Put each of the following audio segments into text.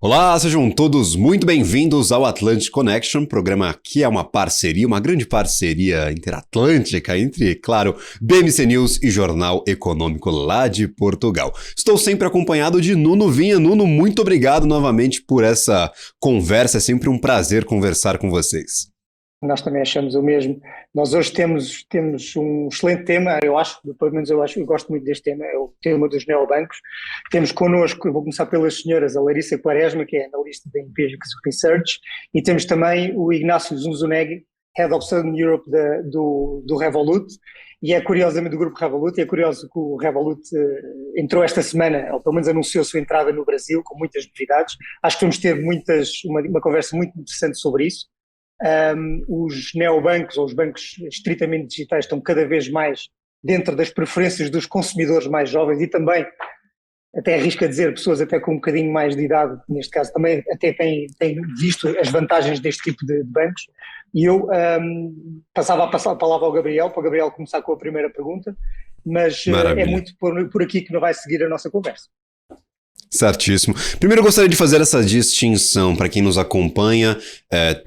Olá, sejam todos muito bem-vindos ao Atlantic Connection, programa que é uma parceria, uma grande parceria interatlântica entre, claro, BMC News e Jornal Econômico lá de Portugal. Estou sempre acompanhado de Nuno Vinha. Nuno, muito obrigado novamente por essa conversa, é sempre um prazer conversar com vocês. Nós também achamos o mesmo. Nós hoje temos um excelente tema, eu gosto muito deste tema, é o tema dos neobancos. Temos connosco, eu vou começar pelas senhoras, a Larissa Quaresma, que é analista da Empiric Research, e temos também o Ignácio Zunzunegui, Head of Southern Europe do Revolut, e é curiosamente do grupo Revolut, e é curioso que o Revolut entrou esta semana, ou pelo menos anunciou sua entrada no Brasil, com muitas novidades. Acho que vamos ter uma conversa muito interessante sobre isso. Os neobancos ou os bancos estritamente digitais estão cada vez mais dentro das preferências dos consumidores mais jovens e também, até arrisco a dizer, pessoas até com um bocadinho mais de idade, neste caso também até têm visto as vantagens deste tipo de bancos. E eu passava a palavra ao Gabriel, para o Gabriel começar com a primeira pergunta, mas é muito por aqui que não vai seguir a nossa conversa. Certíssimo. Primeiro eu gostaria de fazer essa distinção para quem nos acompanha,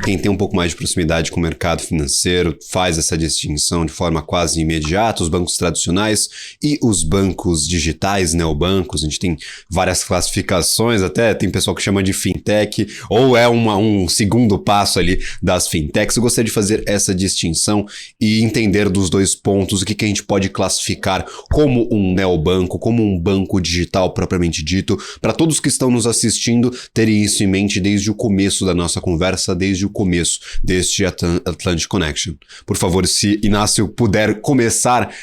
quem tem um pouco mais de proximidade com o mercado financeiro, faz essa distinção de forma quase imediata, os bancos tradicionais e os bancos digitais, neobancos. A gente tem várias classificações, até tem pessoal que chama de fintech, ou é um segundo passo ali das fintechs. Eu gostaria de fazer essa distinção e entender dos dois pontos o que a gente pode classificar como um neobanco, como um banco digital propriamente dito, para todos que estão nos assistindo terem isso em mente desde o começo da nossa conversa, desde o começo deste Atlantic Connection. Por favor, se Inácio puder começar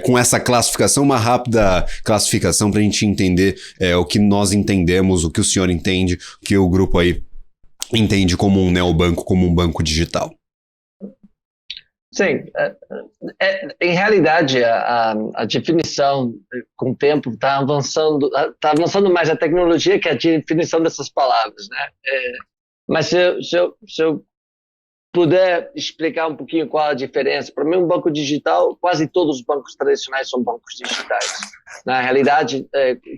com essa classificação, uma rápida classificação para a gente entender o que nós entendemos, o que o senhor entende, o que o grupo aí entende como um neobanco, como um banco digital. Sim, em realidade a definição com o tempo está avançando mais a tecnologia que a definição dessas palavras, né? Mas se eu puder explicar um pouquinho qual a diferença, para mim um banco digital, quase todos os bancos tradicionais são bancos digitais. Na realidade,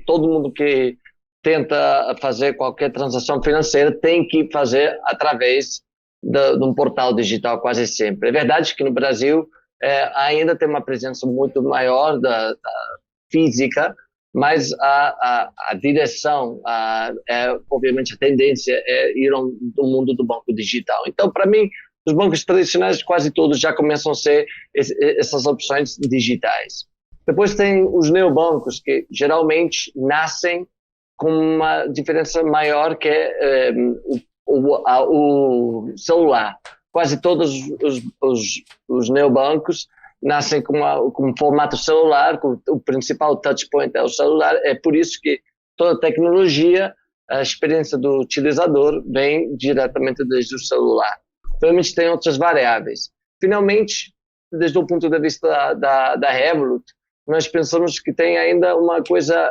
todo mundo que tenta fazer qualquer transação financeira tem que fazer através de um portal digital quase sempre. É verdade que no Brasil ainda tem uma presença muito maior da física, mas a direção, obviamente a tendência é ir do mundo do banco digital. Então, para mim, os bancos tradicionais quase todos já começam a ser essas opções digitais. Depois tem os neobancos, que geralmente nascem com uma diferença maior, que é o celular. Quase todos os neobancos nascem com um formato celular, com o principal touchpoint é o celular. É por isso que toda a tecnologia, a experiência do utilizador vem diretamente desde o celular. Obviamente tem outras variáveis. Finalmente, desde o ponto de vista da Revolut, nós pensamos que tem ainda uma coisa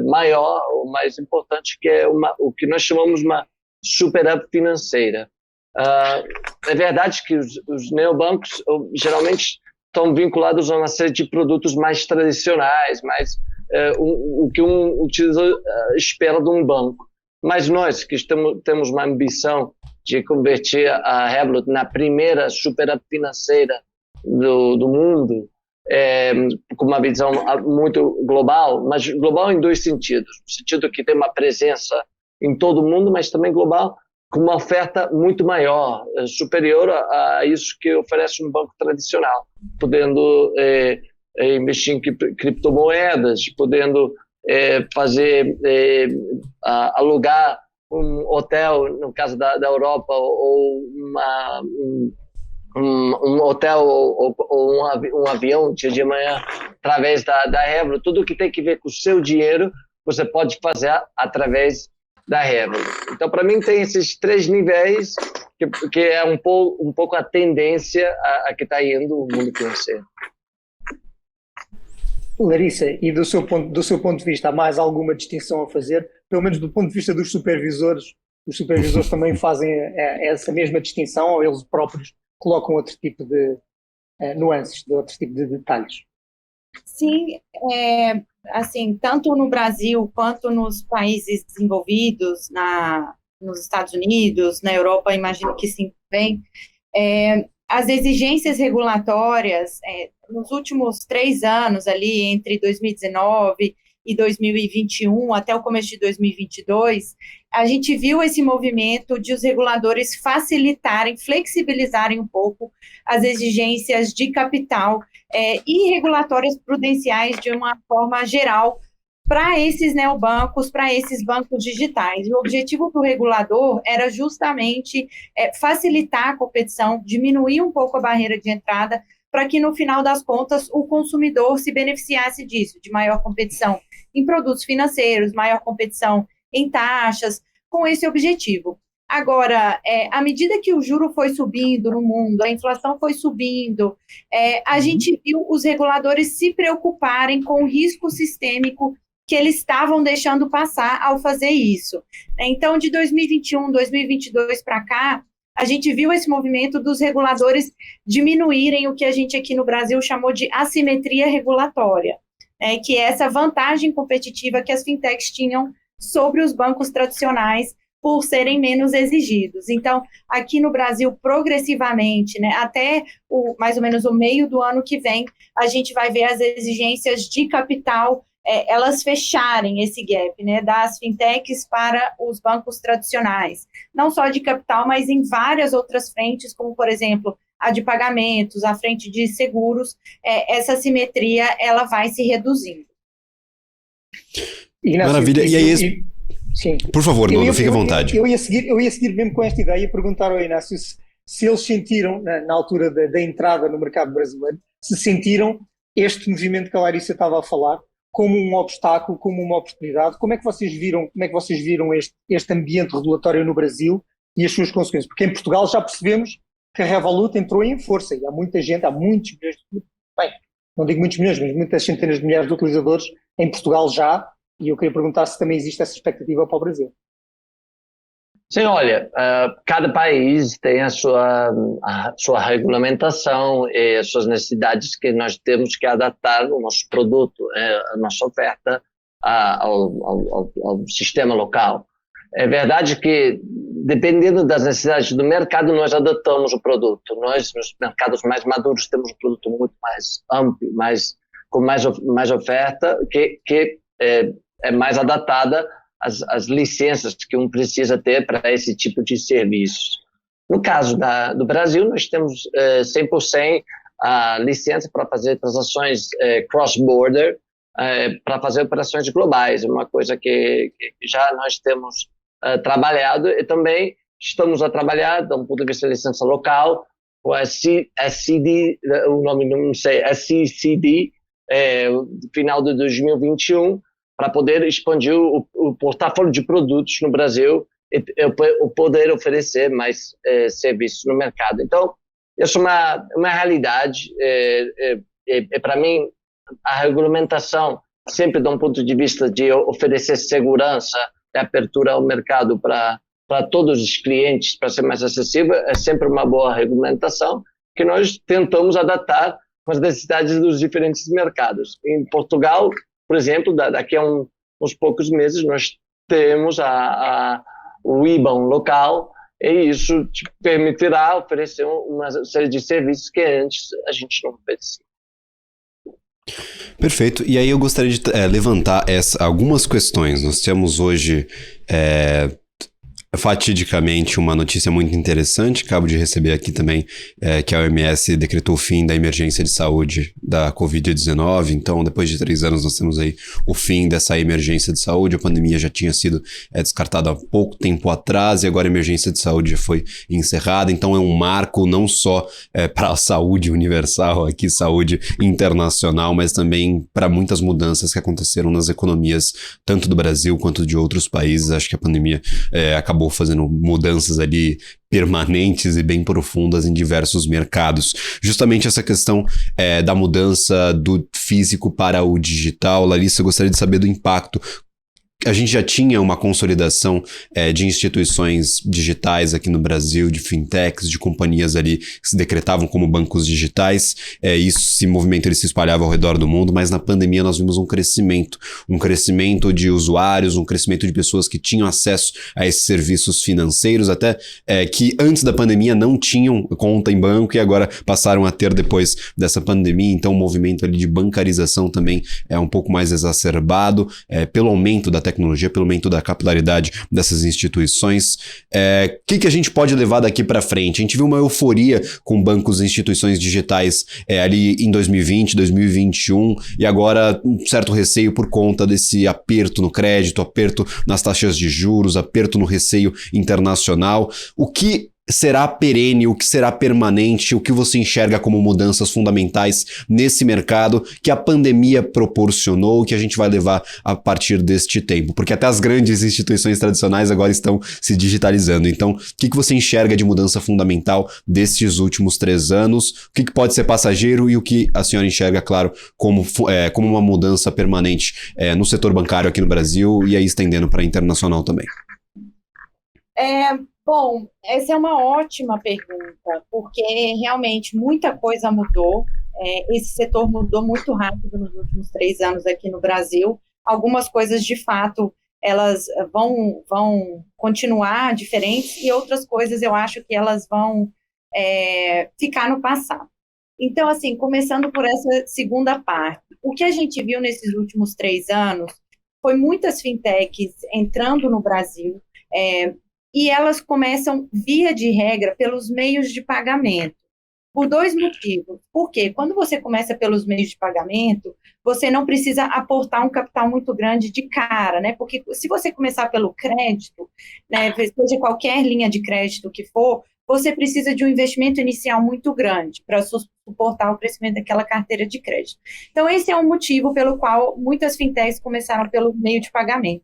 maior, ou mais importante, que é o que nós chamamos uma super app financeira. É verdade que os neobancos geralmente estão vinculados a uma série de produtos mais tradicionais, mais o que um utilizador espera de um banco. Mas nós que temos uma ambição de converter a Revolut na primeira super app financeira do mundo, com uma visão muito global, mas global em dois sentidos. No sentido que tem uma presença em todo o mundo, mas também global, com uma oferta muito maior, superior a isso que oferece um banco tradicional, podendo investir em criptomoedas, podendo alugar um hotel, no caso da Europa, ou um hotel ou um avião dia de manhã, através da Revolut. Tudo que tem que ver com o seu dinheiro, você pode fazer através da Revolut. Então, para mim, tem esses três níveis que é um pouco a tendência a que está indo o mundo financeiro. Larissa, e do seu ponto de vista, há mais alguma distinção a fazer? Pelo menos do ponto de vista dos supervisores, os supervisores também fazem essa mesma distinção, ou eles próprios colocam outro tipo de nuances, de outro tipo de detalhes? Sim, assim, tanto no Brasil quanto nos países desenvolvidos, nos Estados Unidos, na Europa, imagino que sim também, as exigências regulatórias, nos últimos 3 anos, ali entre 2019 e 2021, até o começo de 2022, a gente viu esse movimento de os reguladores facilitarem, flexibilizarem um pouco as exigências de capital e regulatórias prudenciais de uma forma geral para esses neobancos, para esses bancos digitais. E o objetivo do regulador era justamente facilitar a competição, diminuir um pouco a barreira de entrada, para que, no final das contas, o consumidor se beneficiasse disso, de maior competição em produtos financeiros, maior competição em taxas, com esse objetivo. Agora, à medida que o juro foi subindo no mundo, a inflação foi subindo, a gente viu os reguladores se preocuparem com o risco sistêmico que eles estavam deixando passar ao fazer isso. Então, de 2021, 2022 para cá, a gente viu esse movimento dos reguladores diminuírem o que a gente aqui no Brasil chamou de assimetria regulatória, que é essa vantagem competitiva que as fintechs tinham sobre os bancos tradicionais por serem menos exigidos. Então, aqui no Brasil, progressivamente, até mais ou menos o meio do ano que vem, a gente vai ver as exigências de capital elas fecharem esse gap, das fintechs para os bancos tradicionais, não só de capital, mas em várias outras frentes, como, por exemplo, a de pagamentos, a frente de seguros, essa simetria ela vai se reduzindo. Inácio, maravilha, e aí... Sim. Por favor, Nuno, fique à vontade. Eu ia seguir mesmo com esta ideia e perguntar ao Inácio se eles sentiram, na altura da entrada no mercado brasileiro, se sentiram este movimento que a Larissa estava a falar como um obstáculo, como uma oportunidade. Como é que vocês viram este ambiente regulatório no Brasil e as suas consequências? Porque em Portugal já percebemos que a Revolut entrou em força e há muita gente, há muitos milhões, bem, não digo muitos milhões, mas muitas centenas de milhares de utilizadores em Portugal já, e eu queria perguntar se também existe essa expectativa para o Brasil. Sim, olha, cada país tem a sua regulamentação e as suas necessidades que nós temos que adaptar o nosso produto, a nossa oferta ao sistema local. É verdade que, dependendo das necessidades do mercado, nós adaptamos o produto. Nós, nos mercados mais maduros, temos um produto muito mais amplo, com mais oferta, que é mais adaptada às licenças que um precisa ter para esse tipo de serviços. No caso do Brasil, nós temos 100% a licença para fazer transações cross-border, para fazer operações globais, uma coisa que já nós temos trabalhado, e também estamos a trabalhar, de um ponto de vista de licença local, com a SCD, o nome não sei, SCCD, final de 2021, para poder expandir o portfólio de produtos no Brasil e poder oferecer mais serviços no mercado. Então, isso é uma realidade. Para mim, a regulamentação, sempre de um ponto de vista de oferecer segurança e abertura ao mercado para todos os clientes, para ser mais acessível, é sempre uma boa regulamentação que nós tentamos adaptar com as necessidades dos diferentes mercados. Em Portugal, por exemplo, daqui a uns poucos meses, nós temos o IBAN local, e isso te permitirá oferecer uma série de serviços que antes a gente não oferecia. Perfeito. E aí eu gostaria de levantar algumas questões. Nós temos hoje fatidicamente uma notícia muito interessante, acabo de receber aqui também, que a OMS decretou o fim da emergência de saúde da Covid-19, então depois de 3 anos nós temos aí o fim dessa emergência de saúde. A pandemia já tinha sido descartada há pouco tempo atrás e agora a emergência de saúde já foi encerrada, então é um marco não só para a saúde universal, aqui saúde internacional, mas também para muitas mudanças que aconteceram nas economias, tanto do Brasil quanto de outros países. Acho que a pandemia acabou fazendo mudanças ali permanentes e bem profundas em diversos mercados. Justamente essa questão da mudança do físico para o digital. Larissa, eu gostaria de saber do impacto a gente já tinha uma consolidação de instituições digitais aqui no Brasil, de fintechs, de companhias ali que se decretavam como bancos digitais. Esse movimento ele se espalhava ao redor do mundo, mas na pandemia nós vimos um crescimento de usuários, um crescimento de pessoas que tinham acesso a esses serviços financeiros, até que antes da pandemia não tinham conta em banco e agora passaram a ter depois dessa pandemia. Então o movimento ali de bancarização também é um pouco mais exacerbado, pelo aumento da tecnologia, pelo aumento da capilaridade dessas instituições. O que a gente pode levar daqui para frente? A gente viu uma euforia com bancos e instituições digitais ali em 2020, 2021, e agora um certo receio por conta desse aperto no crédito, aperto nas taxas de juros, aperto no receio internacional. O que será perene, o que será permanente, o que você enxerga como mudanças fundamentais nesse mercado que a pandemia proporcionou, que a gente vai levar a partir deste tempo? Porque até as grandes instituições tradicionais agora estão se digitalizando. Então, o que você enxerga de mudança fundamental destes últimos 3 anos? O que pode ser passageiro e o que a senhora enxerga, claro, como uma mudança permanente no setor bancário aqui no Brasil e aí estendendo para internacional também? Bom, essa é uma ótima pergunta, porque realmente muita coisa mudou. Esse setor mudou muito rápido nos últimos 3 anos aqui no Brasil. Algumas coisas, de fato, elas vão continuar diferentes e outras coisas eu acho que elas vão ficar no passado. Então, assim, começando por essa segunda parte, o que a gente viu nesses últimos 3 anos foi muitas fintechs entrando no Brasil, e elas começam, via de regra, pelos meios de pagamento, por 2 motivos. Por quê? Quando você começa pelos meios de pagamento, você não precisa aportar um capital muito grande de cara, né? Porque se você começar pelo crédito, né, seja qualquer linha de crédito que for, você precisa de um investimento inicial muito grande para suportar o crescimento daquela carteira de crédito. Então, esse é um motivo pelo qual muitas fintechs começaram pelo meio de pagamento.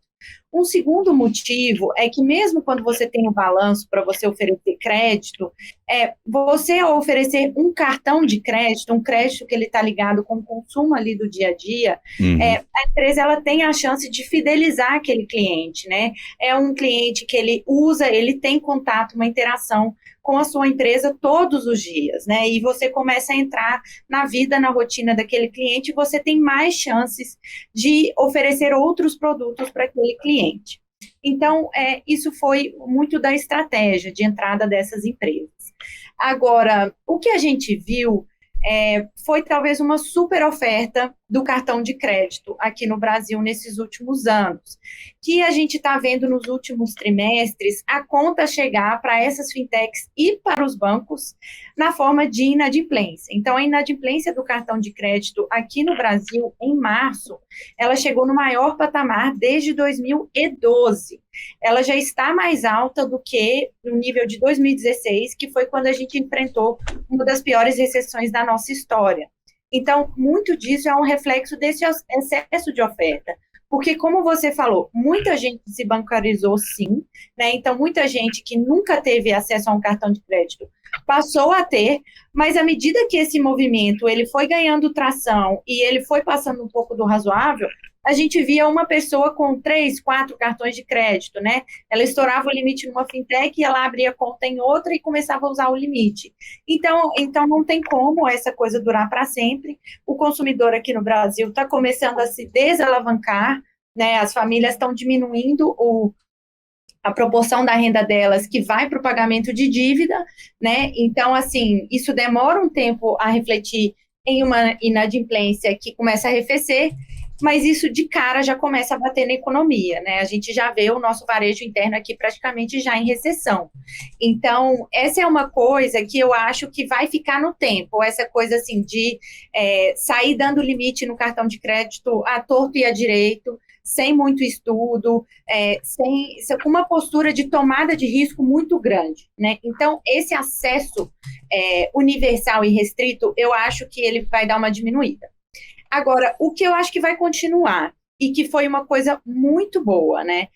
Um segundo motivo é que mesmo quando você tem um balanço para você oferecer crédito, você ao oferecer um cartão de crédito, um crédito que ele está ligado com o consumo ali do dia a dia, a empresa ela tem a chance de fidelizar aquele cliente, né? É um cliente que ele usa, ele tem contato, uma interação com a sua empresa todos os dias, né? E você começa a entrar na vida, na rotina daquele cliente, você tem mais chances de oferecer outros produtos para aquele cliente. Então, isso foi muito da estratégia de entrada dessas empresas. Agora, o que a gente viu foi talvez uma super oferta do cartão de crédito aqui no Brasil nesses últimos anos, que a gente está vendo nos últimos trimestres a conta chegar para essas fintechs e para os bancos na forma de inadimplência. Então, a inadimplência do cartão de crédito aqui no Brasil, em março, ela chegou no maior patamar desde 2012. Ela já está mais alta do que no nível de 2016, que foi quando a gente enfrentou uma das piores recessões da nossa história. Então, muito disso é um reflexo desse excesso de oferta. Porque, como você falou, muita gente se bancarizou, sim, né? Então, muita gente que nunca teve acesso a um cartão de crédito passou a ter, mas à medida que esse movimento ele foi ganhando tração e ele foi passando um pouco do razoável, a gente via uma pessoa com 3, 4 cartões de crédito, né? Ela estourava o limite numa fintech, ela abria conta em outra e começava a usar o limite. Então não tem como essa coisa durar para sempre. O consumidor aqui no Brasil está começando a se desalavancar, né? As famílias estão diminuindo a proporção da renda delas que vai para o pagamento de dívida, né? Então, assim, isso demora um tempo a refletir em uma inadimplência que começa a arrefecer, mas isso de cara já começa a bater na economia, né? A gente já vê o nosso varejo interno aqui praticamente já em recessão. Então, essa é uma coisa que eu acho que vai ficar no tempo, essa coisa assim de sair dando limite no cartão de crédito à torto e à direito, sem muito estudo, com uma postura de tomada de risco muito grande, né? Então, esse acesso universal e restrito, eu acho que ele vai dar uma diminuída. Agora, o que eu acho que vai continuar, e que foi uma coisa muito boa, né?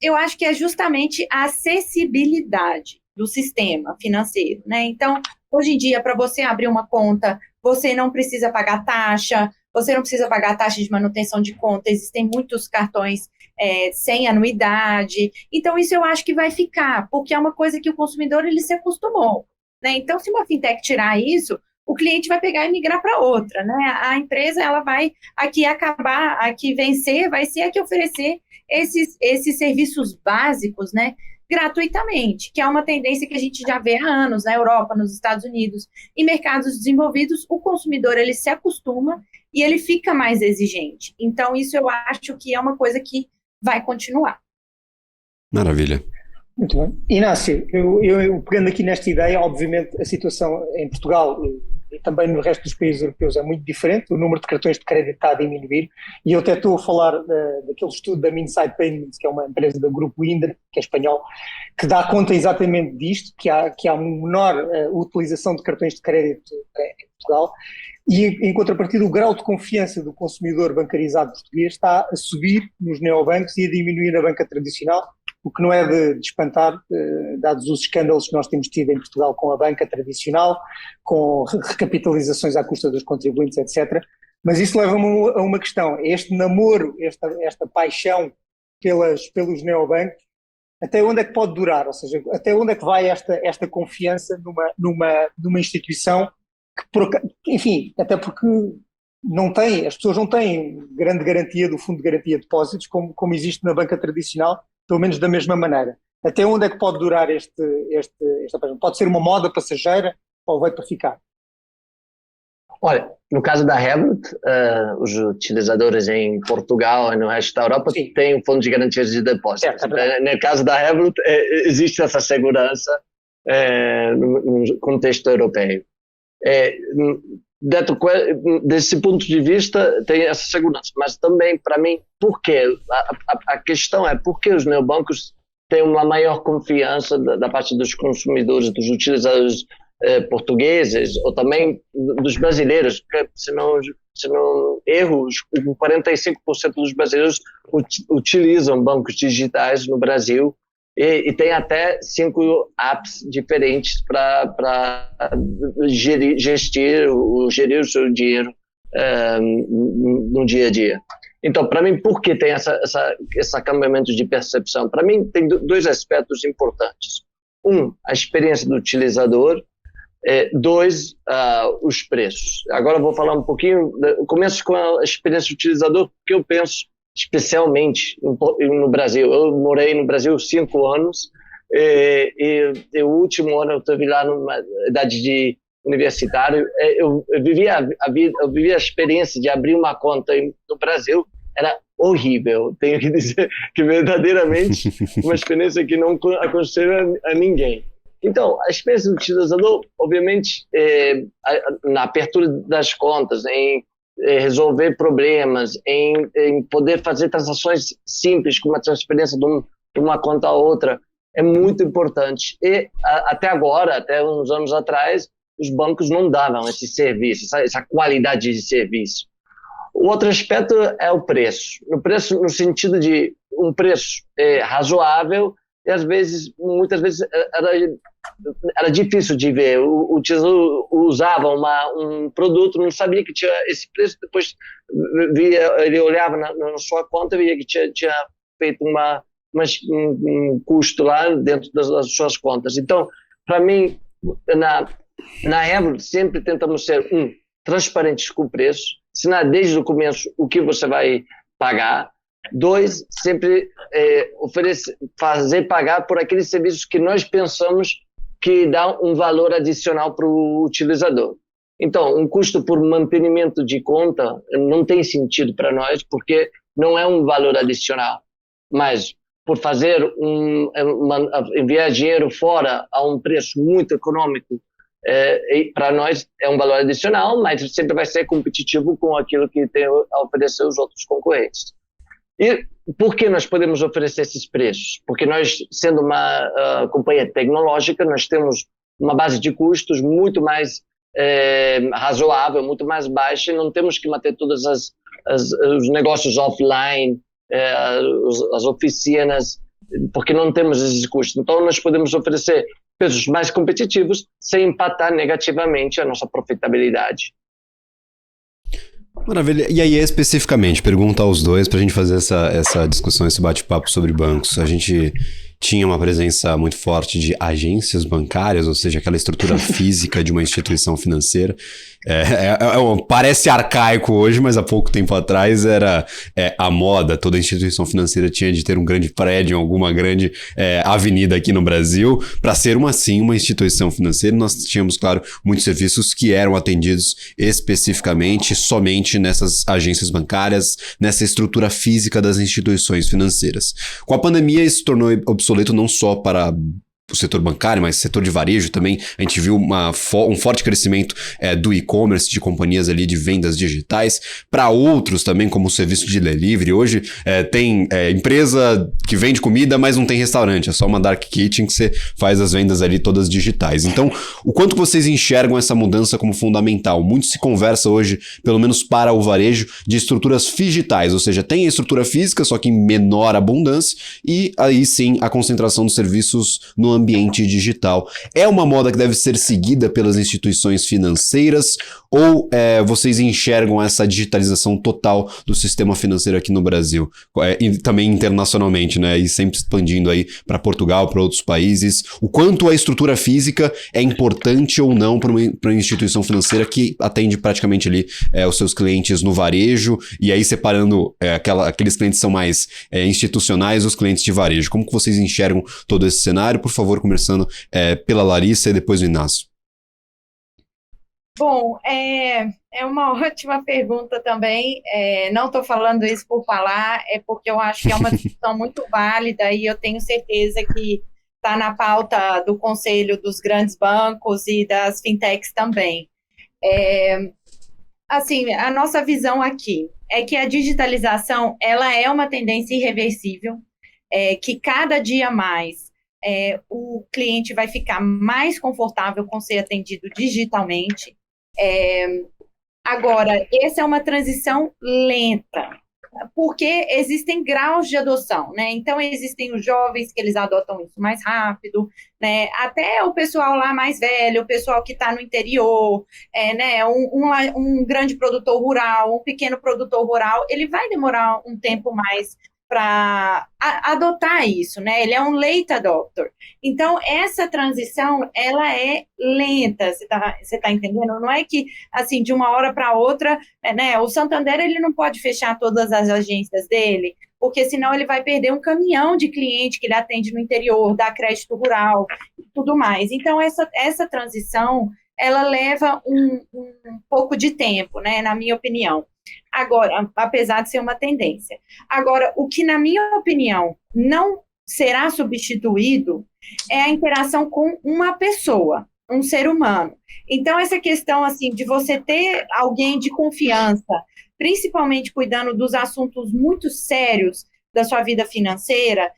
Eu acho que é justamente a acessibilidade do sistema financeiro, né? Então, hoje em dia, para você abrir uma conta, você não precisa pagar taxa, você não precisa pagar taxa de manutenção de conta, existem muitos cartões sem anuidade. Então, isso eu acho que vai ficar, porque é uma coisa que o consumidor ele se acostumou, né? Então, se uma fintech tirar isso, o cliente vai pegar e migrar para outra, né? A empresa ela vai aqui acabar, aqui vencer, vai ser a que oferecer esses serviços básicos, né? Gratuitamente, que é uma tendência que a gente já vê há anos na Europa, nos Estados Unidos, em mercados desenvolvidos, o consumidor ele se acostuma e ele fica mais exigente. Então, isso eu acho que é uma coisa que vai continuar. Maravilha. Muito bem. Inácio, eu pegando aqui nesta ideia, obviamente a situação em Portugal e também no resto dos países europeus é muito diferente, o número de cartões de crédito está a diminuir, e eu até estou a falar daquele estudo da Minside Payments, que é uma empresa do grupo Indra, que é espanhol, que dá conta exatamente disto, que há uma menor utilização de cartões de crédito em Portugal, e em contrapartida o grau de confiança do consumidor bancarizado português está a subir nos neobancos e a diminuir na banca tradicional, o que não é de espantar, dados os escândalos que nós temos tido em Portugal com a banca tradicional, com recapitalizações à custa dos contribuintes, etc. Mas isso leva-me a uma questão, este namoro, esta paixão pelos neobancos, até onde é que pode durar? Ou seja, até onde é que vai esta confiança numa instituição que, enfim, até porque as pessoas não têm grande garantia do fundo de garantia de depósitos como existe na banca tradicional, pelo menos da mesma maneira. Até onde é que pode durar esta paixão? Pode ser uma moda passageira ou vai para ficar? Olha, no caso da Revolut, os utilizadores em Portugal e no resto da Europa têm um fundo de garantia de depósitos. No caso da Revolut, existe essa segurança no contexto europeu. Desse ponto de vista, tem essa segurança. Mas também, para mim, por quê? A questão é por que os neobancos têm uma maior confiança da parte dos consumidores, dos utilizadores portugueses, ou também dos brasileiros, porque se não erro, 45% dos brasileiros utilizam bancos digitais no Brasil e tem até 5 apps diferentes para gerir o seu dinheiro no dia a dia. Então, para mim, por que tem esse cambiamento de percepção? Para mim, tem 2 aspectos importantes. A experiência do utilizador. 2, os preços. Agora eu vou falar um pouquinho, começo com a experiência do utilizador, porque eu penso especialmente no Brasil. Eu morei no Brasil 5 anos e o último ano eu estive lá numa idade de universitário. Eu vivi a experiência de abrir uma conta no Brasil, era horrível. Tenho que dizer que verdadeiramente uma experiência que não aconselho a ninguém. Então, a experiência do utilizador, obviamente, na abertura das contas, em resolver problemas, em poder fazer transações simples, como a transferência de uma conta a outra, é muito importante. E até agora, até uns anos atrás, os bancos não davam esse serviço, essa qualidade de serviço. O outro aspecto é o preço. O preço no sentido de um preço razoável, e muitas vezes era difícil de ver. O tesouro usava um produto, não sabia que tinha esse preço, depois ele olhava na sua conta e via que tinha feito um custo lá dentro das suas contas. Então, para mim, na Revolut sempre tentamos ser, transparentes com o preço, ensinar desde o começo o que você vai pagar. 2, sempre fazer pagar por aqueles serviços que nós pensamos que dá um valor adicional para o utilizador. Então, um custo por mantenimento de conta não tem sentido para nós, porque não é um valor adicional. Mas, por fazer enviar dinheiro fora a um preço muito econômico, para nós é um valor adicional, mas sempre vai ser competitivo com aquilo que tem a oferecer os outros concorrentes. E por que nós podemos oferecer esses preços? Porque nós, sendo uma companhia tecnológica, nós temos uma base de custos muito mais razoável, muito mais baixa, e não temos que manter todos os negócios offline, as oficinas, porque não temos esses custos. Então, nós podemos oferecer preços mais competitivos sem impactar negativamente a nossa profitabilidade. Maravilha. E aí, especificamente, pergunta aos dois para a gente fazer essa discussão, esse bate-papo sobre bancos. A gente tinha uma presença muito forte de agências bancárias, ou seja, aquela estrutura física de uma instituição financeira. Parece arcaico hoje, mas há pouco tempo atrás era a moda. Toda instituição financeira tinha de ter um grande prédio, alguma grande avenida aqui no Brasil, para ser uma instituição financeira. Nós tínhamos, claro, muitos serviços que eram atendidos especificamente somente nessas agências bancárias, nessa estrutura física das instituições financeiras. Com a pandemia, isso se tornou obsoleto não só para o setor bancário, mas setor de varejo também. A gente viu um forte crescimento do e-commerce, de companhias ali de vendas digitais, para outros também, como o serviço de delivery. Hoje tem empresa que vende comida, mas não tem restaurante, é só uma dark kitchen que você faz as vendas ali todas digitais. Então, o quanto vocês enxergam essa mudança como fundamental? Muito se conversa hoje, pelo menos para o varejo, de estruturas digitais, ou seja, tem a estrutura física, só que em menor abundância, e aí sim a concentração dos serviços no ambiente digital. É uma moda que deve ser seguida pelas instituições financeiras ou vocês enxergam essa digitalização total do sistema financeiro aqui no Brasil? E também internacionalmente, né? E sempre expandindo aí para Portugal, para outros países. O quanto a estrutura física é importante ou não para uma instituição financeira que atende praticamente ali os seus clientes no varejo, e aí separando aqueles clientes que são mais institucionais dos clientes de varejo. Como que vocês enxergam todo esse cenário? Por favor, começando pela Larissa e depois o Inácio. Bom, é uma ótima pergunta também. Não estou falando isso por falar, é porque eu acho que é uma discussão muito válida e eu tenho certeza que está na pauta do Conselho dos grandes bancos e das fintechs também. Assim, a nossa visão aqui é que a digitalização ela é uma tendência irreversível, que cada dia mais o cliente vai ficar mais confortável com ser atendido digitalmente. Agora, essa é uma transição lenta, porque existem graus de adoção, né? Então, existem os jovens que eles adotam isso mais rápido, né? Até o pessoal lá mais velho, o pessoal que está no interior, né? Um grande produtor rural, um pequeno produtor rural, ele vai demorar um tempo mais para adotar isso, né? Ele é um late adopter. Então, essa transição, ela é lenta, você tá entendendo? Não é que, assim, de uma hora para outra, né? O Santander, ele não pode fechar todas as agências dele, porque senão ele vai perder um caminhão de cliente que ele atende no interior, dá crédito rural e tudo mais. Então, essa transição, ela leva um pouco de tempo, né? Na minha opinião. Agora, apesar de ser uma tendência. Agora, o que, na minha opinião, não será substituído é a interação com uma pessoa, um ser humano. Então, essa questão, assim, de você ter alguém de confiança, principalmente cuidando dos assuntos muito sérios da sua vida financeira,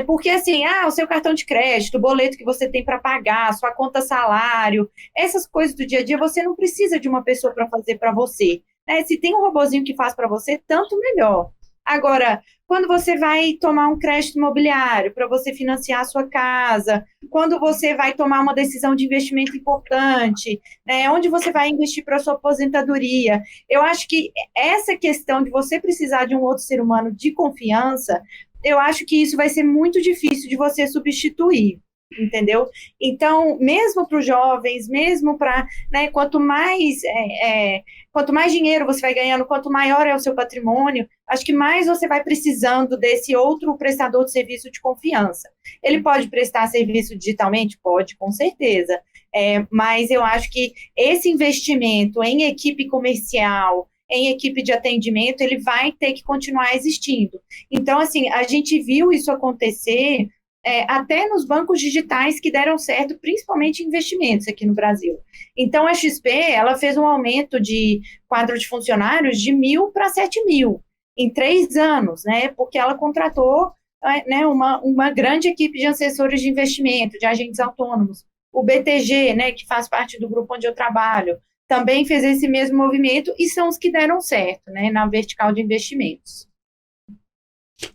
porque, assim, o seu cartão de crédito, o boleto que você tem para pagar, sua conta salário, essas coisas do dia a dia, você não precisa de uma pessoa para fazer para você. Se tem um robozinho que faz para você, tanto melhor. Agora, quando você vai tomar um crédito imobiliário para você financiar a sua casa, quando você vai tomar uma decisão de investimento importante, onde você vai investir para a sua aposentadoria, eu acho que essa questão de você precisar de um outro ser humano de confiança, eu acho que isso vai ser muito difícil de você substituir. Entendeu? Então, mesmo para os jovens, mesmo para, quanto mais dinheiro você vai ganhando, quanto maior é o seu patrimônio, acho que mais você vai precisando desse outro prestador de serviço de confiança. Ele pode prestar serviço digitalmente? Pode, com certeza. Mas eu acho que esse investimento em equipe comercial, em equipe de atendimento, ele vai ter que continuar existindo. Então, assim, a gente viu isso acontecer até nos bancos digitais que deram certo, principalmente em investimentos aqui no Brasil. Então, a XP, ela fez um aumento de quadro de funcionários de 1.000 para 7.000 em 3 anos, né? Porque ela contratou uma grande equipe de assessores de investimento, de agentes autônomos. O BTG, né, que faz parte do grupo onde eu trabalho, também fez esse mesmo movimento e são os que deram certo, né, na vertical de investimentos.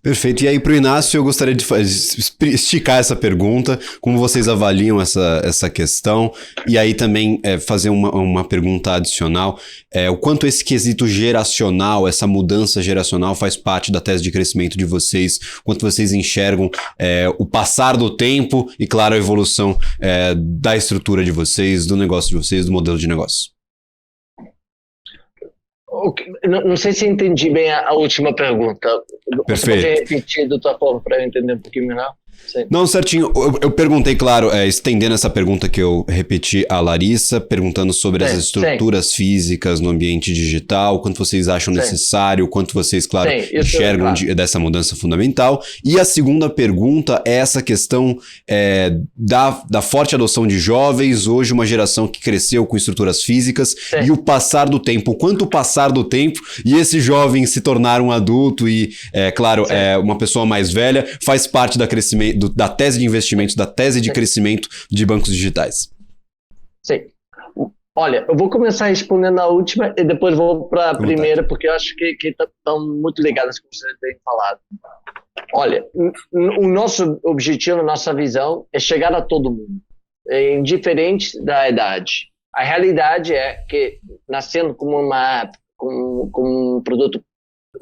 Perfeito. E aí, para o Inácio, eu gostaria de esticar essa pergunta, como vocês avaliam essa questão, e aí também fazer uma pergunta adicional, o quanto esse quesito geracional, essa mudança geracional faz parte da tese de crescimento de vocês, quanto vocês enxergam o passar do tempo e, claro, a evolução da estrutura de vocês, do negócio de vocês, do modelo de negócio. Não sei se entendi bem a última pergunta. Perfeito. Você pode repetir da tua forma para eu entender um pouquinho melhor? Sim. Não, certinho. Eu perguntei, claro, estendendo essa pergunta que eu repeti à Larissa, perguntando sobre as estruturas físicas no ambiente digital, quanto vocês acham necessário, quanto vocês, claro, enxergam dessa mudança fundamental. E a segunda pergunta é essa questão da forte adoção de jovens, hoje uma geração que cresceu com estruturas físicas, e o passar do tempo, o quanto passar do tempo e esse jovem se tornar um adulto e, claro, uma pessoa mais velha, faz parte da tese de investimentos, da tese de crescimento de bancos digitais. Sim. Olha, eu vou começar respondendo a última e depois vou para a primeira, porque eu acho que estão muito ligadas com o que você tem falado. Olha, o nosso objetivo, a nossa visão é chegar a todo mundo, indiferente da idade. A realidade é que, nascendo como uma app, como um produto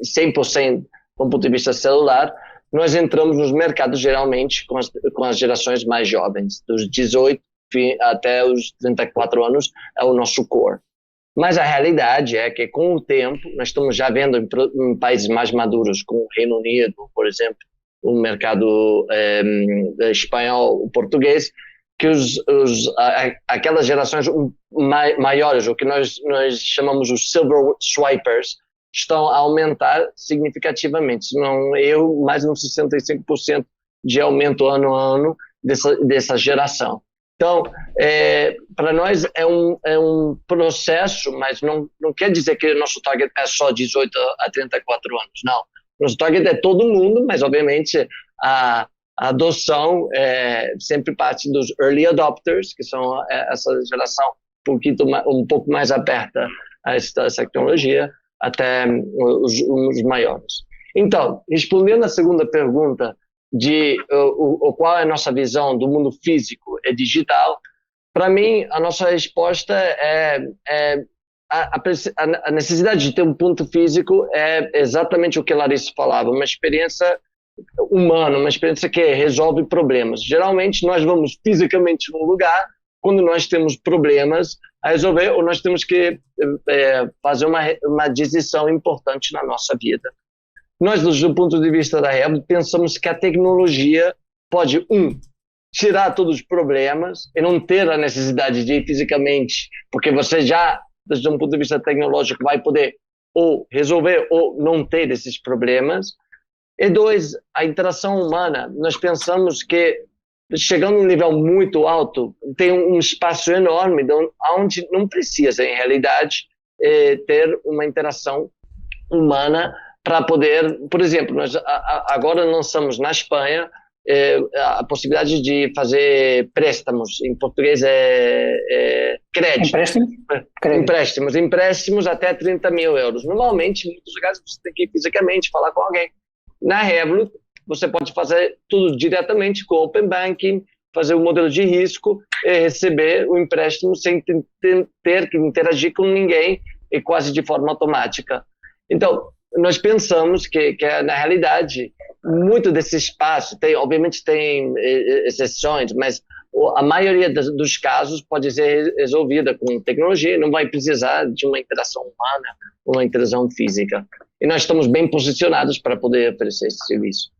100% do ponto de vista celular, nós entramos nos mercados geralmente com as gerações mais jovens, dos 18 até os 34 anos é o nosso core. Mas a realidade é que com o tempo, nós estamos já vendo em países mais maduros, como o Reino Unido, por exemplo, o mercado espanhol, o português, que aquelas gerações maiores, o que nós chamamos os silver swipers, estão a aumentar significativamente, se não mais uns 65% de aumento ano a ano dessa geração. Então, para nós é um processo, mas não quer dizer que o nosso target é só 18 a 34 anos, não. Nosso target é todo mundo, mas obviamente a adoção é sempre parte dos early adopters, que são essa geração um pouco mais aberta a essa tecnologia, até os maiores. Então, respondendo à segunda pergunta de qual é a nossa visão do mundo físico e digital, para mim, a nossa resposta a necessidade de ter um ponto físico é exatamente o que a Larissa falava, uma experiência humana, uma experiência que resolve problemas. Geralmente, nós vamos fisicamente num lugar quando nós temos problemas a resolver ou nós temos que fazer uma decisão importante na nossa vida. Nós, do ponto de vista da Revolut, pensamos que a tecnologia pode, tirar todos os problemas e não ter a necessidade de ir fisicamente, porque você já, desde um ponto de vista tecnológico, vai poder ou resolver ou não ter esses problemas. E 2, a interação humana. Nós pensamos que, chegando a um nível muito alto, tem um espaço enorme onde não precisa, em realidade, ter uma interação humana para poder, por exemplo, nós agora lançamos na Espanha a possibilidade de fazer préstamos, em português crédito. Empréstimos até 30 mil euros. Normalmente, em muitos lugares, você tem que ir fisicamente falar com alguém. Na Revolut, você pode fazer tudo diretamente com o Open Banking, fazer o modelo de risco e receber o empréstimo sem ter que interagir com ninguém e quase de forma automática. Então, nós pensamos que na realidade, muito desse espaço, obviamente tem exceções, mas a maioria dos casos pode ser resolvida com tecnologia, não vai precisar de uma interação humana, uma interação física. E nós estamos bem posicionados para poder oferecer esse serviço.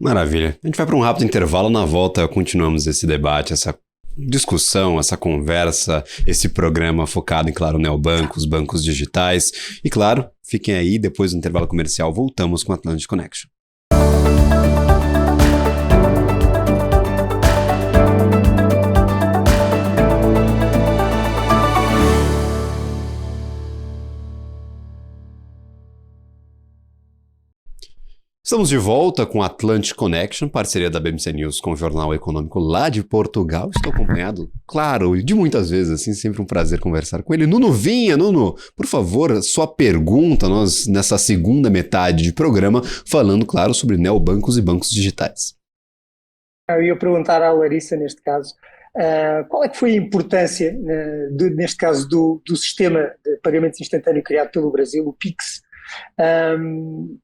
Maravilha. A gente vai para um rápido intervalo, na volta continuamos esse debate, essa discussão, essa conversa, esse programa focado em, claro, neobancos, bancos digitais. E, claro, fiquem aí, depois do intervalo comercial, voltamos com o Atlantic Connection. Estamos de volta com Atlantic Connection, parceria da BMC News com o Jornal Econômico lá de Portugal. Estou acompanhado, claro, de muitas vezes, assim, sempre um prazer conversar com ele. Nuno Vinha, Nuno, por favor, sua pergunta, nós nessa segunda metade de programa, falando, claro, sobre neobancos e bancos digitais. Eu ia perguntar à Larissa, neste caso, qual é que foi a importância, neste caso, do sistema de pagamentos instantâneo criado pelo Brasil, o Pix,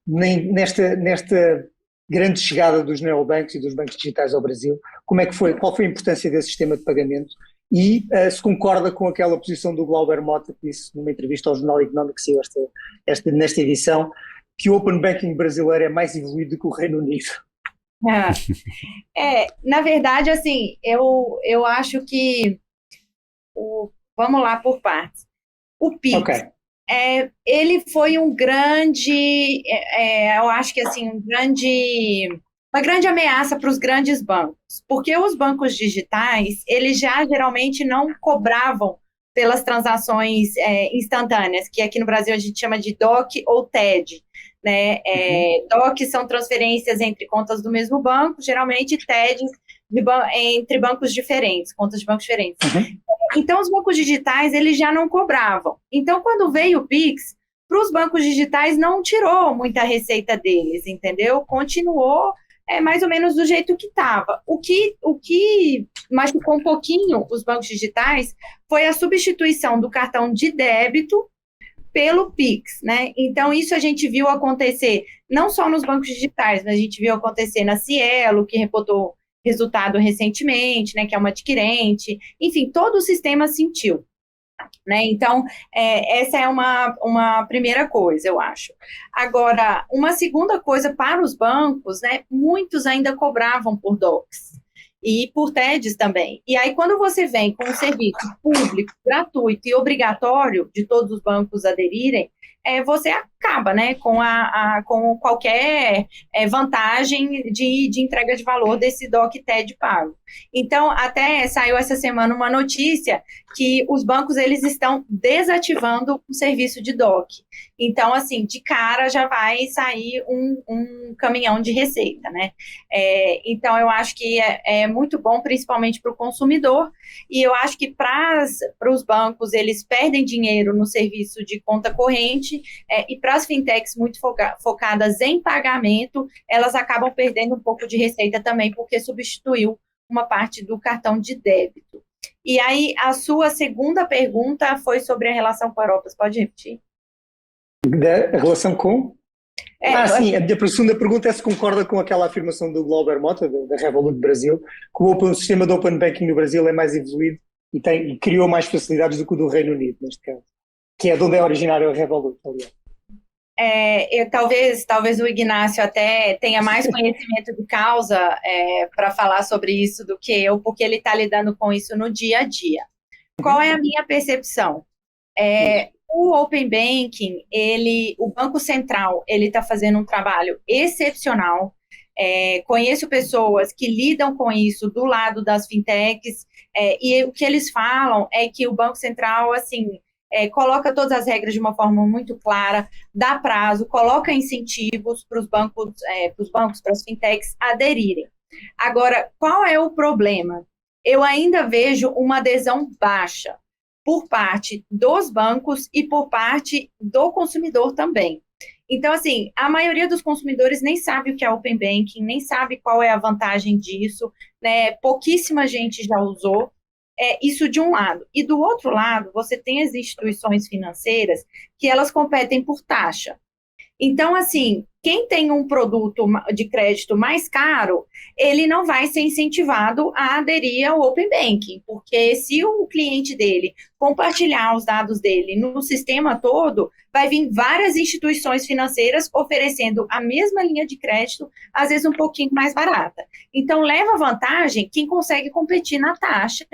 nesta grande chegada dos neobancos e dos bancos digitais ao Brasil? Qual foi a importância desse sistema de pagamento? E se concorda com aquela posição do Glauber Mota, que disse numa entrevista ao Jornal Económico que saiu nesta edição, que o Open Banking brasileiro é mais evoluído do que o Reino Unido. Na verdade, assim, eu acho que vamos lá por partes. O Pix, Okay. Ele foi um grande, eu acho que assim, uma grande ameaça para os grandes bancos, porque os bancos digitais, eles já geralmente não cobravam pelas transações instantâneas, que aqui no Brasil a gente chama de DOC ou TED. Né? DOC são transferências entre contas do mesmo banco, geralmente TED entre bancos diferentes, contas de bancos diferentes. Então, os bancos digitais, eles já não cobravam. Então, quando veio o Pix, para os bancos digitais não tirou muita receita deles, entendeu? Continuou mais ou menos do jeito que estava. O que machucou um pouquinho os bancos digitais foi a substituição do cartão de débito pelo Pix, né? Então, isso a gente viu acontecer não só nos bancos digitais, mas a gente viu acontecer na Cielo, que reportou resultado recentemente, né, que é uma adquirente, enfim, todo o sistema sentiu, né? Então, essa é uma primeira coisa, eu acho. Agora, uma segunda coisa para os bancos, né, muitos ainda cobravam por DOCs e por TEDs também. E aí, quando você vem com um serviço público, gratuito e obrigatório de todos os bancos aderirem, você acaba, né, com qualquer vantagem de entrega de valor desse DOC TED pago. Então, até saiu essa semana uma notícia que os bancos, eles estão desativando o serviço de DOC. Então, assim, de cara já vai sair um caminhão de receita, né? Então, eu acho que é muito bom, principalmente para o consumidor, e eu acho que para os bancos, eles perdem dinheiro no serviço de conta corrente, e para as fintechs muito focadas em pagamento, elas acabam perdendo um pouco de receita também, porque substituiu uma parte do cartão de débito. E aí, a sua segunda pergunta foi sobre a relação com a Europa. Você pode repetir? A relação com? Sim, a minha segunda pergunta é se concorda com aquela afirmação do Glauber Mota, da Revolut Brasil, que o sistema de Open Banking no Brasil é mais evoluído e criou mais facilidades do que o do Reino Unido, neste caso, que é de onde é originário a Revolut, aliás. Talvez o Ignácio até tenha mais conhecimento de causa para falar sobre isso do que eu, porque ele está lidando com isso no dia a dia. Qual é a minha percepção? O Open Banking, o Banco Central, ele está fazendo um trabalho excepcional. Conheço pessoas que lidam com isso do lado das fintechs, e o que eles falam é que o Banco Central, assim, coloca todas as regras de uma forma muito clara, dá prazo, coloca incentivos para os bancos, para as fintechs aderirem. Agora, qual é o problema? Eu ainda vejo uma adesão baixa por parte dos bancos e por parte do consumidor também. Então, assim, a maioria dos consumidores nem sabe o que é Open Banking, nem sabe qual é a vantagem disso, né? Pouquíssima gente já usou. Isso de um lado. E do outro lado, você tem as instituições financeiras que elas competem por taxa. Então, assim, quem tem um produto de crédito mais caro, ele não vai ser incentivado a aderir ao Open Banking, porque se o cliente dele compartilhar os dados dele no sistema todo, vai vir várias instituições financeiras oferecendo a mesma linha de crédito, às vezes um pouquinho mais barata. Então, leva vantagem quem consegue competir na taxa,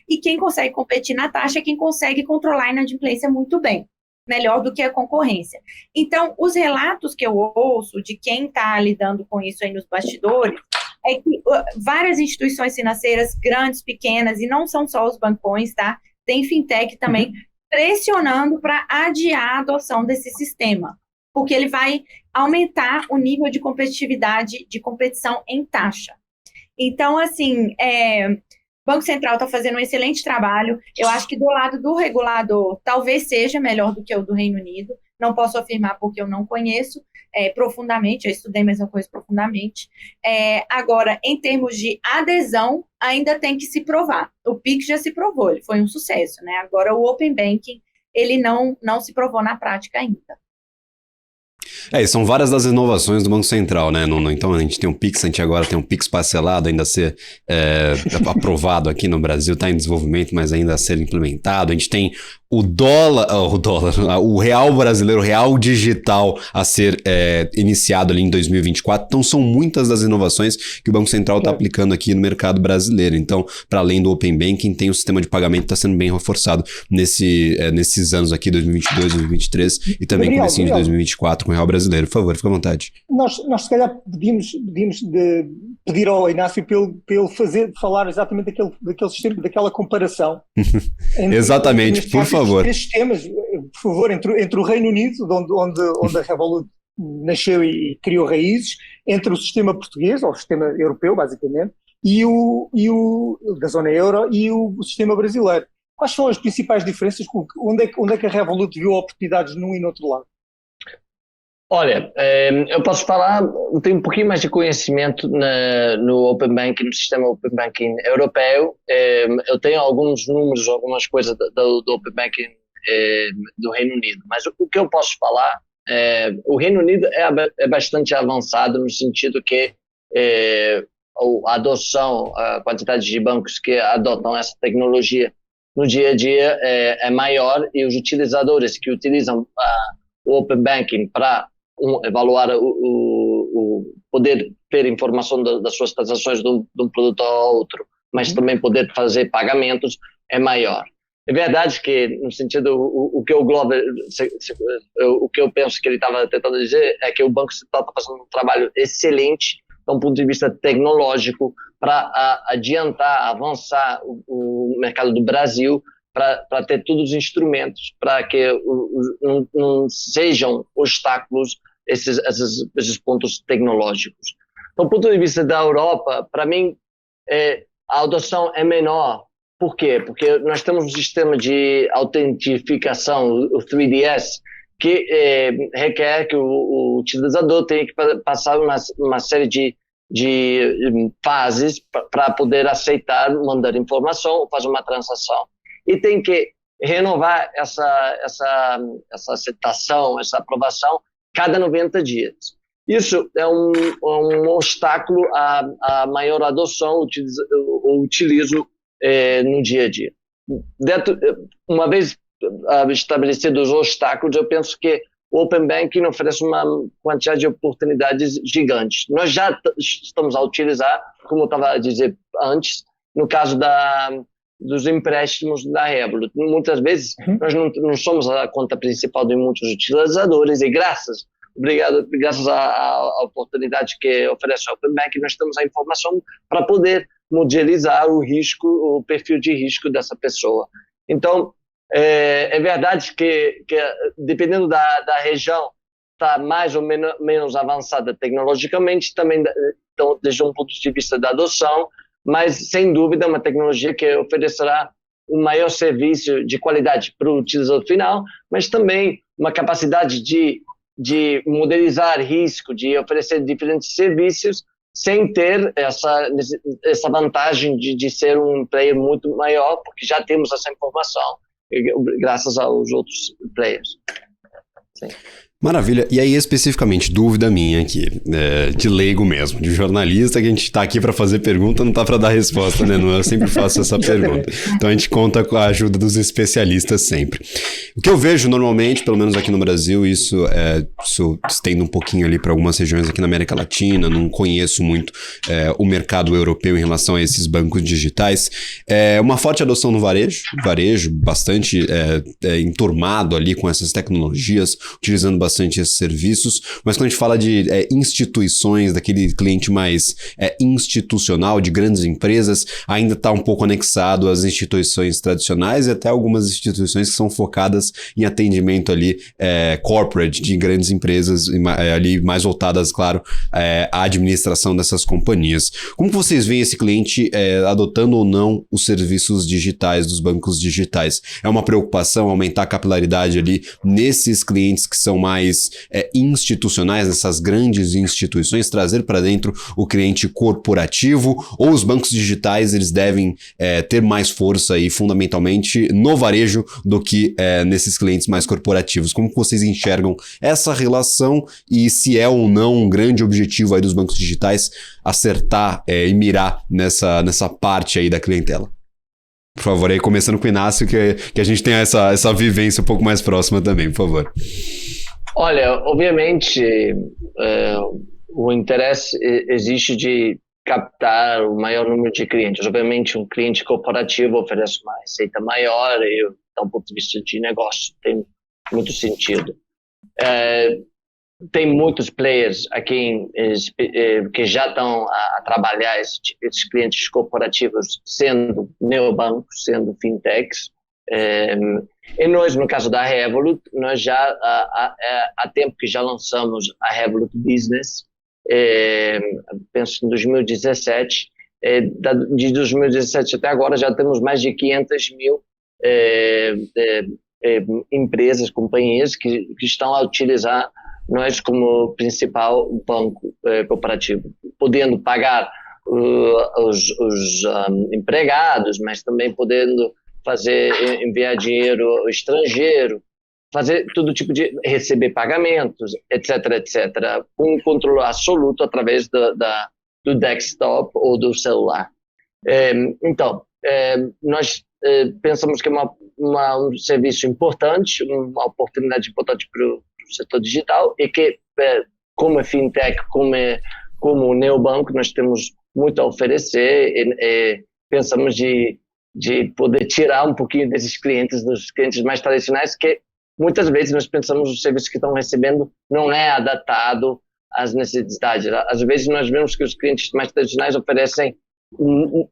e quem consegue competir na taxa é quem consegue controlar a inadimplência muito bem, melhor do que a concorrência. Então, os relatos que eu ouço de quem está lidando com isso aí nos bastidores é que várias instituições financeiras, grandes, pequenas, e não são só os bancões, tá? Tem fintech também pressionando para adiar a adoção desse sistema, porque ele vai aumentar o nível de competitividade, de competição em taxa. Então, assim, o Banco Central está fazendo um excelente trabalho. Eu acho que do lado do regulador, talvez seja melhor do que o do Reino Unido. Não posso afirmar porque eu não conheço profundamente, eu estudei a mesma coisa profundamente. Agora, em termos de adesão, ainda tem que se provar. O Pix já se provou, ele foi um sucesso, né? Agora, o Open Banking, ele não se provou na prática ainda. E são várias das inovações do Banco Central, né? Então a gente tem um Pix, a gente agora tem um Pix parcelado ainda a ser aprovado aqui no Brasil, está em desenvolvimento, mas ainda a ser implementado. A gente tem o real brasileiro, o real digital a ser iniciado ali em 2024. Então são muitas das inovações que o Banco Central está aplicando aqui no mercado brasileiro. Então, para além do Open Banking, tem o sistema de pagamento que está sendo bem reforçado nesses anos aqui, 2022, 2023 e também comecinho de 2024 com o real brasileiro. Por favor, fica à vontade. Nós se calhar pedimos pedir ao Inácio para ele falar exatamente daquele sistema, daquela comparação. Exatamente, por favor. Estes temas, por favor, entre o Reino Unido, onde a Revolut nasceu e criou raízes, entre o sistema português, ou o sistema europeu, basicamente, e o da zona euro e o sistema brasileiro. Quais são as principais diferenças? Onde é que a Revolut viu oportunidades num e no outro lado? Olha, eu posso falar, tenho um pouquinho mais de conhecimento no Open Banking, no sistema Open Banking europeu. Eu tenho alguns números, algumas coisas do Open Banking do Reino Unido, mas o que eu posso falar, o Reino Unido é bastante avançado no sentido que a adoção, a quantidade de bancos que adotam essa tecnologia no dia a dia é maior, e os utilizadores que utilizam o Open Banking para evaluar o poder ter informação das suas transações de um produto ao outro, mas também poder fazer pagamentos é maior. É verdade que, no sentido, o que eu penso que ele estava tentando dizer é que o Banco Central está fazendo um trabalho excelente, do ponto de vista tecnológico, para adiantar, avançar o mercado do Brasil, para ter todos os instrumentos para que não sejam obstáculos esses pontos tecnológicos. Do ponto de vista da Europa, para mim, a adoção é menor. Por quê? Porque nós temos um sistema de autentificação, o 3DS, que requer que o utilizador tenha que passar uma série de fases para poder aceitar, mandar informação ou fazer uma transação. E tem que renovar essa aceitação, essa aprovação, cada 90 dias. Isso é um obstáculo à maior adoção, utilizo no dia a dia. Uma vez estabelecidos os obstáculos, eu penso que o Open Banking oferece uma quantidade de oportunidades gigantes. Nós já estamos a utilizar, como eu estava a dizer antes, no caso dos empréstimos da Revolut. Muitas vezes nós não somos a conta principal de muitos utilizadores, e graças à oportunidade que oferece o Open Banking, nós temos a informação para poder modelizar o risco, o perfil de risco dessa pessoa. Então, é verdade que dependendo da região, está mais ou menos avançada tecnologicamente, também então, desde um ponto de vista da adoção, mas sem dúvida é uma tecnologia que oferecerá um maior serviço de qualidade para o utilizador final, mas também uma capacidade de modelizar risco, de oferecer diferentes serviços, sem ter essa vantagem de ser um player muito maior, porque já temos essa informação, graças aos outros players. Sim. Maravilha. E aí, especificamente, dúvida minha aqui, de leigo mesmo, de jornalista, que a gente está aqui para fazer pergunta, não está para dar resposta, né? Eu sempre faço essa pergunta. Então a gente conta com a ajuda dos especialistas sempre. O que eu vejo normalmente, pelo menos aqui no Brasil, isso estende um pouquinho ali para algumas regiões aqui na América Latina, não conheço muito o mercado europeu em relação a esses bancos digitais. Uma forte adoção no varejo bastante enturmado ali com essas tecnologias, utilizando bastante bastante esses serviços, mas quando a gente fala de instituições, daquele cliente mais institucional, de grandes empresas, ainda está um pouco anexado às instituições tradicionais e até algumas instituições que são focadas em atendimento ali corporate, de grandes empresas, ali mais voltadas, claro, à administração dessas companhias. Como que vocês veem esse cliente adotando ou não os serviços digitais dos bancos digitais? É uma preocupação aumentar a capilaridade ali nesses clientes que são mais institucionais, nessas grandes instituições, trazer para dentro o cliente corporativo, ou os bancos digitais eles devem ter mais força aí fundamentalmente no varejo do que nesses clientes mais corporativos? Como que vocês enxergam essa relação e se é ou não um grande objetivo aí dos bancos digitais acertar e mirar nessa parte aí da clientela? Por favor, aí começando com o Inácio, que a gente tenha essa vivência um pouco mais próxima também, por favor. Olha, obviamente, o interesse existe de captar o maior número de clientes. Obviamente, um cliente corporativo oferece uma receita maior e, do ponto de vista de negócio, tem muito sentido. Tem muitos players aqui que já estão a trabalhar esses clientes corporativos sendo neobancos, sendo fintechs. E nós, no caso da Revolut, nós já há tempo que já lançamos a Revolut Business, penso em 2017. De 2017 até agora já temos mais de 500 mil empresas, companhias que estão a utilizar nós como principal banco corporativo, podendo pagar os empregados, mas também podendo enviar dinheiro ao estrangeiro, fazer todo tipo de receber pagamentos, etc, com um controle absoluto através do desktop ou do celular. Então, nós pensamos que é um serviço importante, uma oportunidade importante para o setor digital, e que, como fintech, como o neobanco, nós temos muito a oferecer e pensamos de poder tirar um pouquinho desses clientes, dos clientes mais tradicionais, que muitas vezes nós pensamos os serviços que estão recebendo não é adaptado às necessidades. Às vezes nós vemos que os clientes mais tradicionais oferecem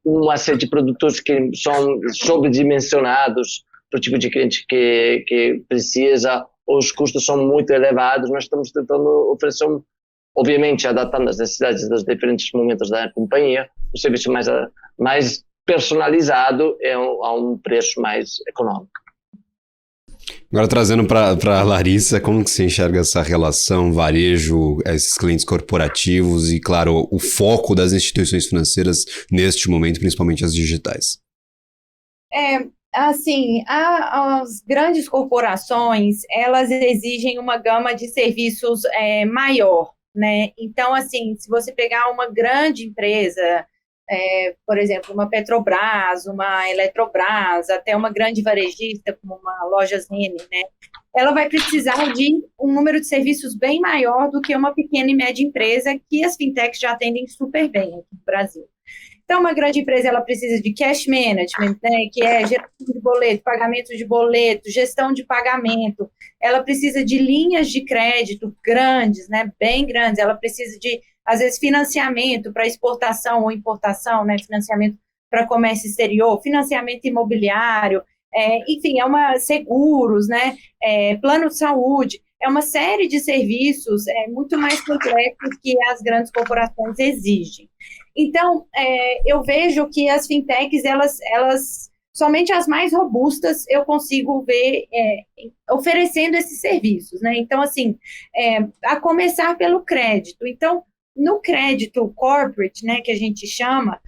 uma série de produtos que são sobredimensionados para o tipo de cliente que precisa, ou os custos são muito elevados. Nós estamos tentando oferecer, obviamente, adaptando às necessidades dos diferentes momentos da companhia, um serviço mais personalizado a um preço mais econômico. Agora, trazendo para a Larissa, como que você enxerga essa relação varejo, esses clientes corporativos e, claro, o foco das instituições financeiras neste momento, principalmente as digitais? Assim, as grandes corporações, elas exigem uma gama de serviços maior, né? Então, assim, se você pegar uma grande empresa, por exemplo, uma Petrobras, uma Eletrobras, até uma grande varejista, como uma Lojas Renner, né? Ela vai precisar de um número de serviços bem maior do que uma pequena e média empresa, que as fintechs já atendem super bem aqui no Brasil. Então, uma grande empresa, ela precisa de cash management, né, que é geração de boleto, pagamento de boleto, gestão de pagamento. Ela precisa de linhas de crédito grandes, né, bem grandes. Ela precisa de, às vezes, financiamento para exportação ou importação, né, financiamento para comércio exterior, financiamento imobiliário, enfim, seguros, né, plano de saúde. É uma série de serviços muito mais complexos que as grandes corporações exigem. Então, eu vejo que as fintechs, elas somente as mais robustas eu consigo ver oferecendo esses serviços, né? Então, assim, a começar pelo crédito. Então, no crédito corporate, né, que a gente chama,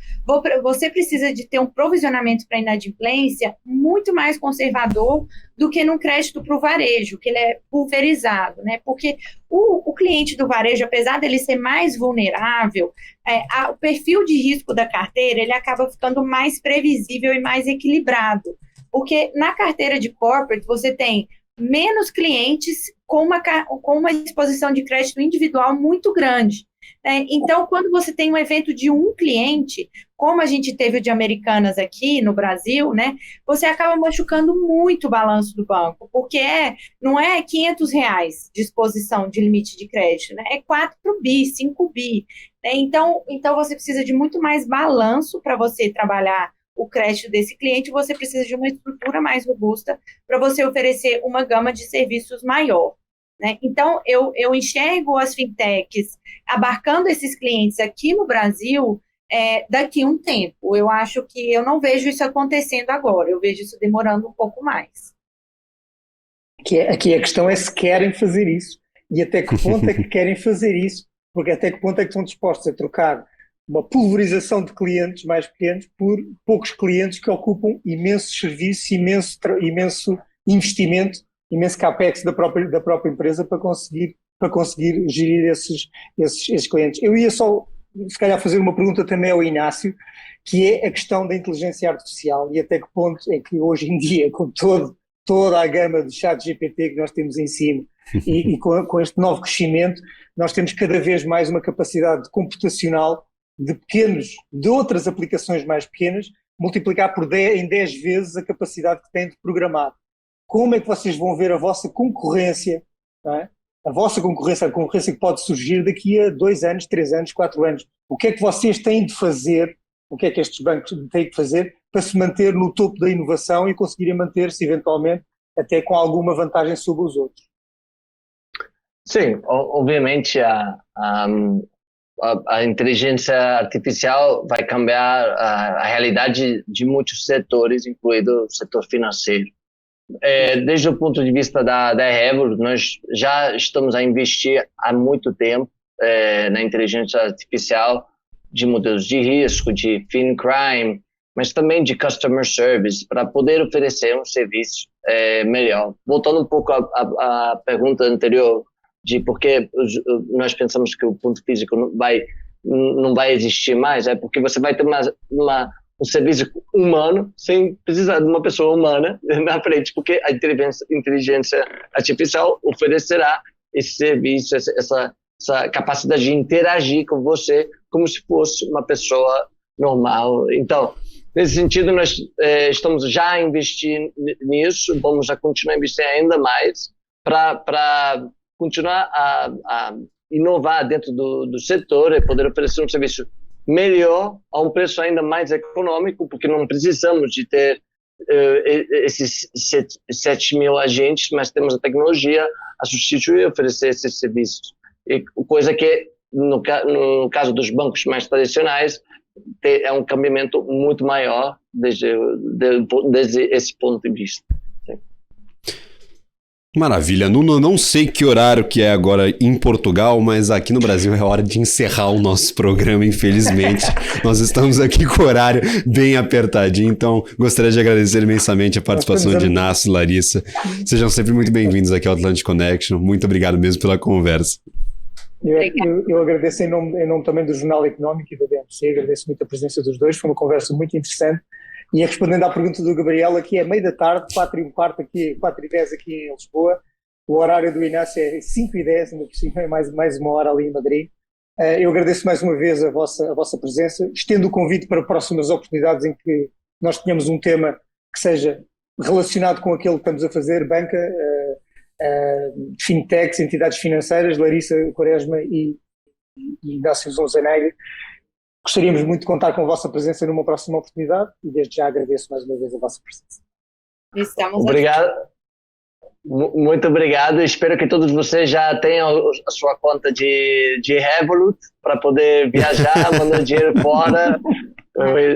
você precisa de ter um provisionamento para inadimplência muito mais conservador do que num crédito para o varejo, que ele é pulverizado, né? Porque o cliente do varejo, apesar dele ser mais vulnerável, o perfil de risco da carteira, ele acaba ficando mais previsível e mais equilibrado. Porque na carteira de corporate, você tem menos clientes com uma exposição de crédito individual muito grande. Então, quando você tem um evento de um cliente, como a gente teve o de Americanas aqui no Brasil, né, você acaba machucando muito o balanço do banco, porque não é R$ 500 de exposição de limite de crédito, né, é 4 bi, 5 bi. Né, então você precisa de muito mais balanço para você trabalhar o crédito desse cliente, você precisa de uma estrutura mais robusta para você oferecer uma gama de serviços maior. Né? Então, eu enxergo as fintechs abarcando esses clientes aqui no Brasil daqui a um tempo. Eu acho que eu não vejo isso acontecendo agora, eu vejo isso demorando um pouco mais. Aqui a questão é se querem fazer isso e até que ponto é que querem fazer isso, porque até que ponto é que estão dispostos a trocar uma pulverização de clientes mais pequenos por poucos clientes que ocupam imensos serviços, imenso investimento, imenso capex da própria empresa para conseguir gerir esses clientes. Eu ia só, se calhar, fazer uma pergunta também ao Inácio, que é a questão da inteligência artificial e até que ponto é que hoje em dia, com toda a gama de chat GPT que nós temos em cima e com este novo crescimento, nós temos cada vez mais uma capacidade computacional de outras aplicações mais pequenas, multiplicar em 10 vezes a capacidade que tem de programar. Como é que vocês vão ver a vossa concorrência, não é? A concorrência que pode surgir daqui a 2 anos, 3 anos, 4 anos? O que é que vocês têm de fazer, o que é que estes bancos têm de fazer para se manter no topo da inovação e conseguirem manter-se eventualmente até com alguma vantagem sobre os outros? Sim, obviamente a inteligência artificial vai cambiar a realidade de muitos setores, incluindo o setor financeiro. Desde o ponto de vista da Revolut, nós já estamos a investir há muito tempo na inteligência artificial de modelos de risco, de FinCrime, mas também de Customer Service, para poder oferecer um serviço melhor. Voltando um pouco à pergunta anterior, de por que nós pensamos que o ponto físico não vai existir mais, é porque você vai ter um serviço humano sem precisar de uma pessoa humana na frente, porque a inteligência artificial oferecerá esse serviço, essa capacidade de interagir com você como se fosse uma pessoa normal. Então, nesse sentido, nós estamos já a investir nisso, vamos a continuar a investir ainda mais para continuar a inovar dentro do setor e poder oferecer um serviço melhor a um preço ainda mais econômico, porque não precisamos de ter esses 7.000 agentes, mas temos a tecnologia a substituir e oferecer esses serviços. E coisa que, no caso dos bancos mais tradicionais, é um caminhamento muito maior desde esse ponto de vista. Maravilha, Nuno, não sei que horário que é agora em Portugal, mas aqui no Brasil é hora de encerrar o nosso programa, infelizmente. Nós estamos aqui com o horário bem apertadinho, então gostaria de agradecer imensamente a participação de Inácio e Larissa. Sejam sempre muito bem-vindos aqui ao Atlantic Connection. Muito obrigado mesmo pela conversa. Eu agradeço em nome também do Jornal Económico e da BMC, agradeço muito a presença dos dois, foi uma conversa muito interessante. E respondendo à pergunta do Gabriel, aqui é meio da tarde, 4h15 aqui, 4h10 aqui em Lisboa. O horário do Inácio é 5h10, ainda por cima é mais uma hora ali em Madrid. Eu agradeço mais uma vez a vossa presença. Estendo o convite para próximas oportunidades em que nós tenhamos um tema que seja relacionado com aquilo que estamos a fazer, banca, fintechs, entidades financeiras, Larissa Quaresma e Inácio Zonzanegui. Gostaríamos muito de contar com a vossa presença numa próxima oportunidade e desde já agradeço mais uma vez a vossa presença. Estamos obrigado. Muito obrigado. Espero que todos vocês já tenham a sua conta de Revolut para poder viajar, mandar dinheiro fora.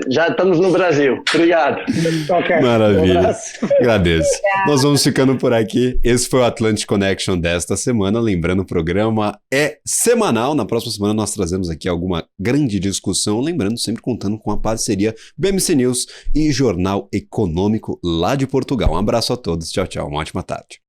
Já estamos no Brasil. Obrigado. Okay. Maravilha. Agradeço. Nós vamos ficando por aqui. Esse foi o Atlantic Connection desta semana. Lembrando, o programa é semanal. Na próxima semana nós trazemos aqui alguma grande discussão. Lembrando, sempre contando com a parceria BMC News e Jornal Econômico lá de Portugal. Um abraço a todos. Tchau, tchau. Uma ótima tarde.